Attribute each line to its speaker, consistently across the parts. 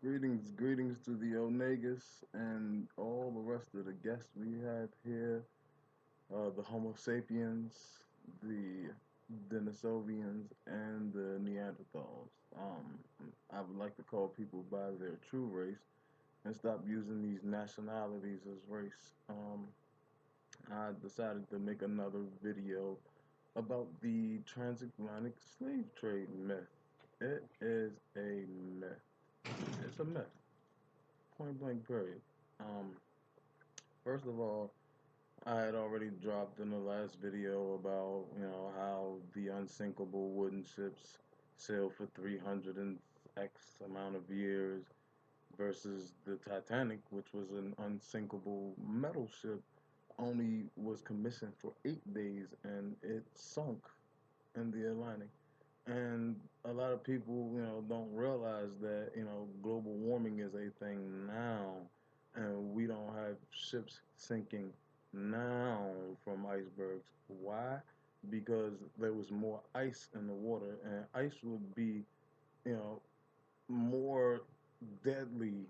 Speaker 1: Greetings to the Onegas and all the rest of the guests we had here, the Homo sapiens, the Denisovians, and the Neanderthals. I would like to call people by their true race and stop using these nationalities as race. I decided to make another video about the transatlantic slave trade myth. It is a myth. It's a myth. Point blank period. Um, First of all, I had already dropped in the last video about, how the unsinkable wooden ships sail for 300 and X amount of years versus the Titanic, which was an unsinkable metal ship, only was commissioned for 8 days and it sunk in the Atlantic. And a lot of people, don't realize that, global warming is a thing now, and we don't have ships sinking now from icebergs. Why? Because there was more ice in the water, and ice would be, you know, more deadly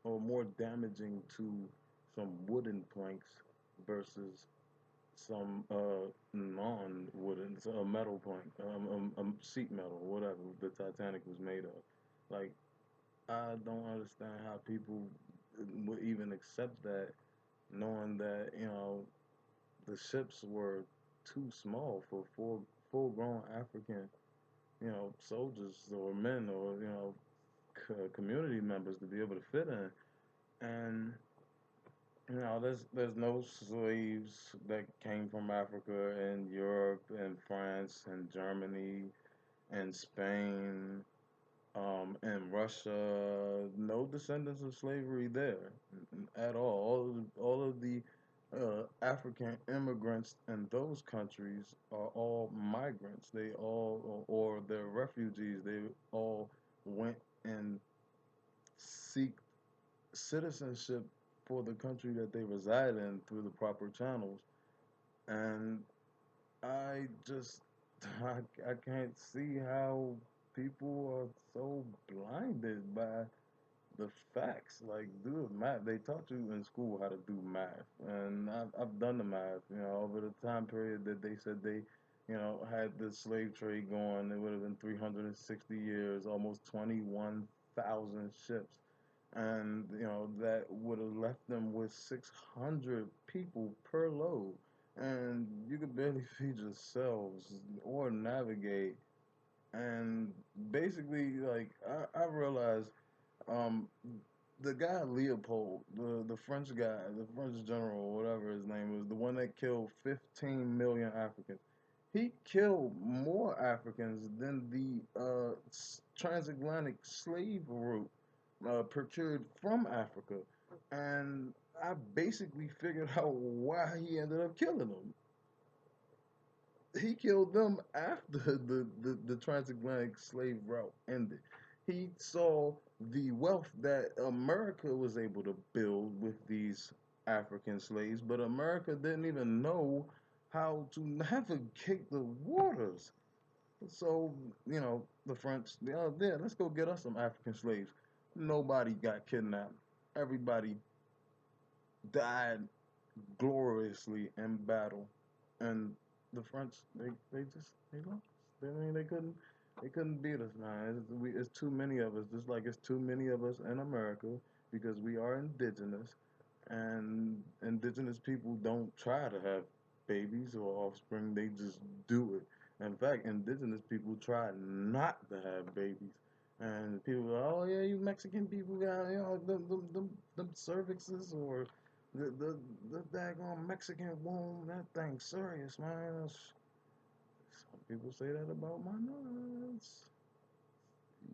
Speaker 1: or more damaging to some wooden planks versus some non-wooden, so a metal plank, sheet metal, whatever the Titanic was made of. Like, I don't understand how people would even accept that, knowing that the ships were too small for full-grown African soldiers or men or community members to be able to fit in. And there's no slaves that came from Africa and Europe and France and Germany and Spain and Russia. No descendants of slavery there at all. All of the African immigrants in those countries are all migrants. They all, or they're refugees. They all went and seek citizenship for the country that they reside in through the proper channels. And I just, I can't see how people are so blinded by the facts. Like, do the math. They taught you in school how to do math. And I've done the math, over the time period that they said they, had the slave trade going. It would have been 360 years, almost 21,000 ships, and that would have left them with 600 people per load, and you could barely feed yourselves or navigate. And basically, like, I realized, um the guy Leopold, the French guy, the French general, whatever his name was, the one that killed 15 million Africans, he killed more Africans than the transatlantic slave route procured from Africa. And I basically figured out why he ended up killing them. He killed them after the transatlantic slave route ended. He saw the wealth that America was able to build with these African slaves, but America didn't even know how to navigate the waters. So, the French, yeah, let's go get us some African slaves. Nobody got kidnapped. Everybody died gloriously in battle, and the French, they lost. I mean, they couldn't beat us, man. It's too many of us, just like it's too many of us in America because we are indigenous, and indigenous people don't try to have babies or offspring. They just do it. In fact, indigenous people try not to have babies. And people are, oh yeah, you Mexican people got, them cervixes, or the daggone Mexican womb, that thing's serious, man. Some people say that about my nuts.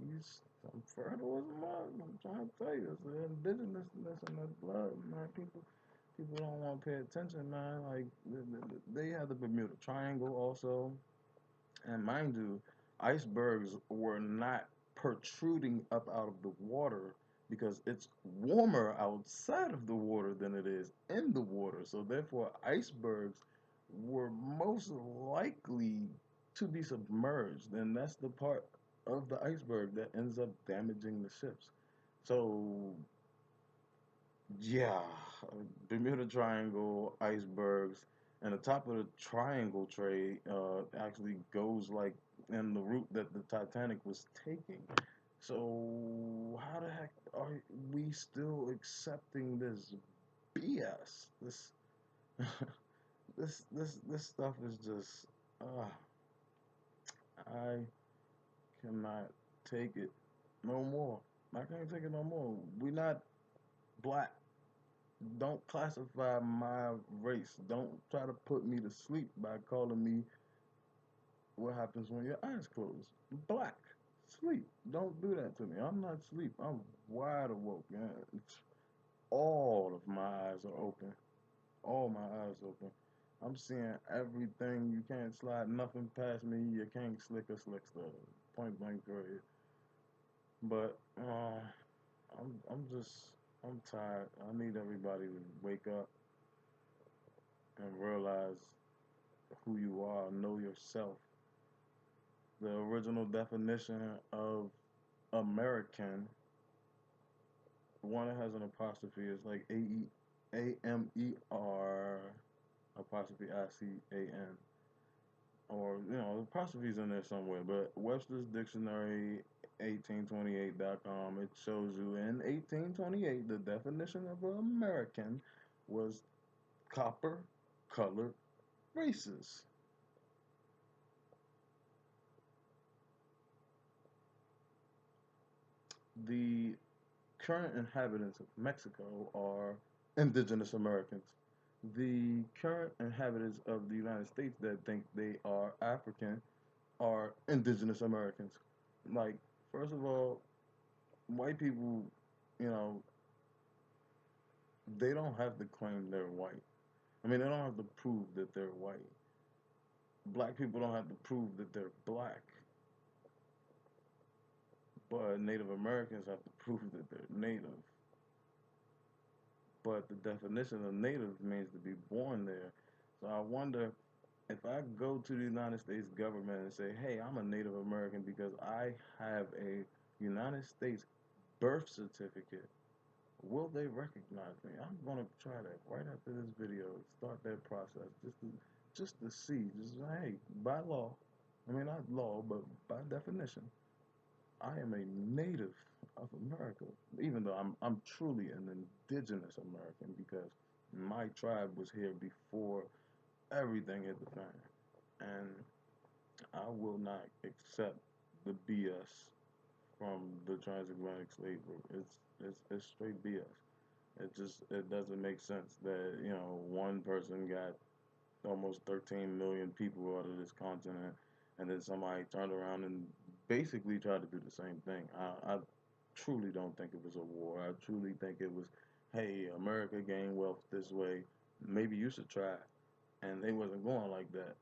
Speaker 1: I'm fertile as a mug. I'm trying to tell you, it's the indigenousness in the blood, man. People don't want to pay attention, man. Like, they have the Bermuda Triangle also, and mind you, icebergs were not protruding up out of the water because it's warmer outside of the water than it is in the water. So therefore, icebergs were most likely to be submerged, and that's the part of the iceberg that ends up damaging the ships. So yeah, Bermuda Triangle, icebergs, and the top of the triangle trade actually goes like in the route that the Titanic was taking. So how the heck are we still accepting this BS? This stuff is just uh, I cannot take it no more. I can't take it no more. We not black. Don't classify my race. Don't try to put me to sleep by calling me what happens when your eyes close. Black. Sleep. Don't do that to me. I'm not asleep. I'm wide awoke. Man. All of my eyes are open. All my eyes open. I'm seeing everything. You can't slide nothing past me. You can't slick a slick stuff. Point blank period. But I'm tired. I need everybody to wake up and realize who you are, know yourself. The original definition of American, one that has an apostrophe, is like AMER apostrophe ICAN. Or, apostrophes in there somewhere. But Webster's Dictionary 1828.com, it shows you in 1828 the definition of an American was copper colored races. The current inhabitants of Mexico are indigenous Americans. The current inhabitants of the United States that think they are African are indigenous Americans. Like, first of all, white people, you know, they don't have to claim they're white. I mean, they don't have to prove that they're white. Black people don't have to prove that they're black. But Native Americans have to prove that they're native. But the definition of native means to be born there. So I wonder if I go to the United States government and say, hey, I'm a Native American because I have a United States birth certificate, will they recognize me? I'm gonna try that right after this video. Start that process just to see. Just hey, by law, I mean not law, but by definition, I am a native of America. Even though I'm truly an indigenous American because my tribe was here before everything hit the fan, and I will not accept the BS from the transatlantic slave route. It's straight BS. It doesn't make sense that one person got almost 13 million people out of this continent, and then somebody turned around and basically tried to do the same thing. I truly don't think it was a war. I truly think it was, hey, America gained wealth this way. Maybe you should try. And they wasn't going like that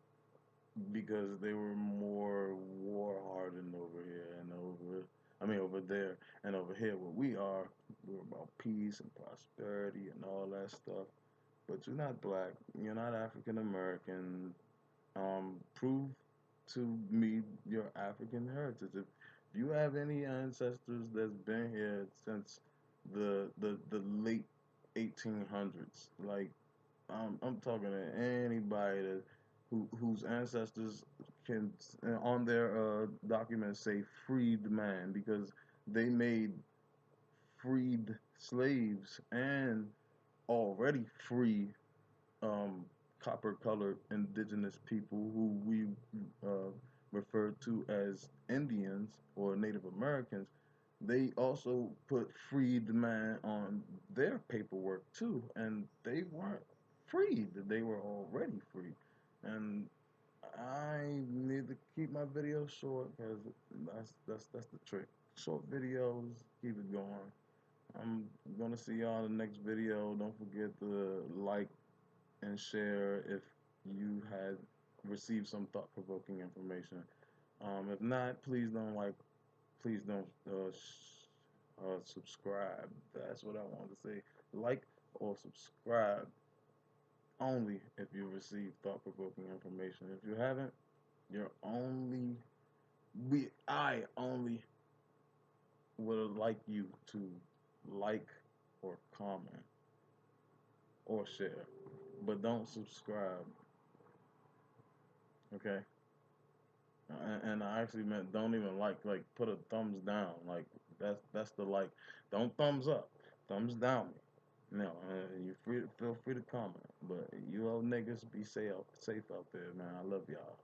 Speaker 1: because they were more war hardened over here and over there and over here. What we're about peace and prosperity and all that stuff. But you're not black. You're not African American. Prove to me your African heritage. If you have any ancestors that's been here since the late 1800s, like I'm talking to anybody whose ancestors can on their documents say freed man because they made freed slaves and already free um, copper colored indigenous people who we uh, refer to as Indians or Native Americans. They also put freed man on their paperwork too, and they weren't freed. They were already free. And I need to keep my videos short because that's the trick. Short videos, keep it going. I'm gonna see y'all in the next video. Don't forget to like and share if you had received some thought-provoking information. If not, please don't like, please don't subscribe. That's what I wanted to say. Like or subscribe only if you receive thought-provoking information. If you haven't, you're only I only would like you to like or comment or share, but don't subscribe. Okay. And I actually meant don't even like put a thumbs down. Like that's the like. Don't thumbs up, thumbs down me. No, you free feel free to comment, but you old niggas be safe out there, man. I love y'all.